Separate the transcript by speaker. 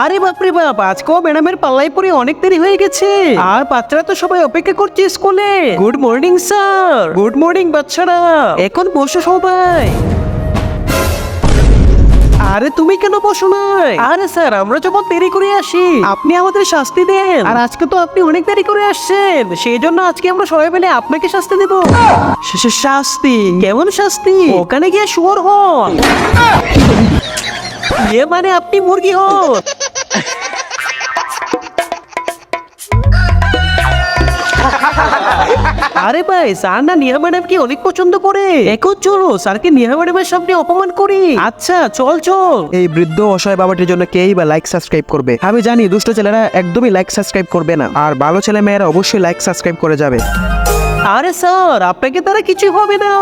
Speaker 1: আরে বাপরে বাপ, আজকেও ম্যাডামের পাল্লাই পরে অনেক দেরি হয়ে গেছে। আর বাচ্চারা তো সবাই অপেক্ষা করছে স্কুলে। Good morning sir. Good morning বাচ্চারা, এখন বসো সবাই। আরে তুমি কেন বসো নাই? আরে স্যার, আমরা যখন দেরি করে আসি আপনি আমাদের শাস্তি দেন, আর আজকে তো আপনি অনেক দেরি করে আসছেন, সেই জন্য আজকে আমরা সবাই মিলে আপনাকে শাস্তি দেব। শাস্তি? কেমন শাস্তি? ওখানে গিয়ে শুয়োর হন। মানে আপনি মুরগি হন। আরে ভাই, স্যার না নেহা ম্যাডামকে অনেক পছন্দ করে। এখন চলো স্যারকে নেহা ম্যাডামের সামনে অপমান করি। আচ্ছা চল চল।
Speaker 2: এই বৃদ্ধ অসহায় বাবাটির জন্য কেই বা লাইক সাবস্ক্রাইব করবে? আমি জানি দুষ্ট ছেলেরা একদমই লাইক সাবস্ক্রাইব করবে না, আর ভালো ছেলে মেয়েরা অবশ্যই লাইক সাবস্ক্রাইব করে যাবে।
Speaker 1: আরে স্যার, আপনাকে দ্বারা কিছু হবে না।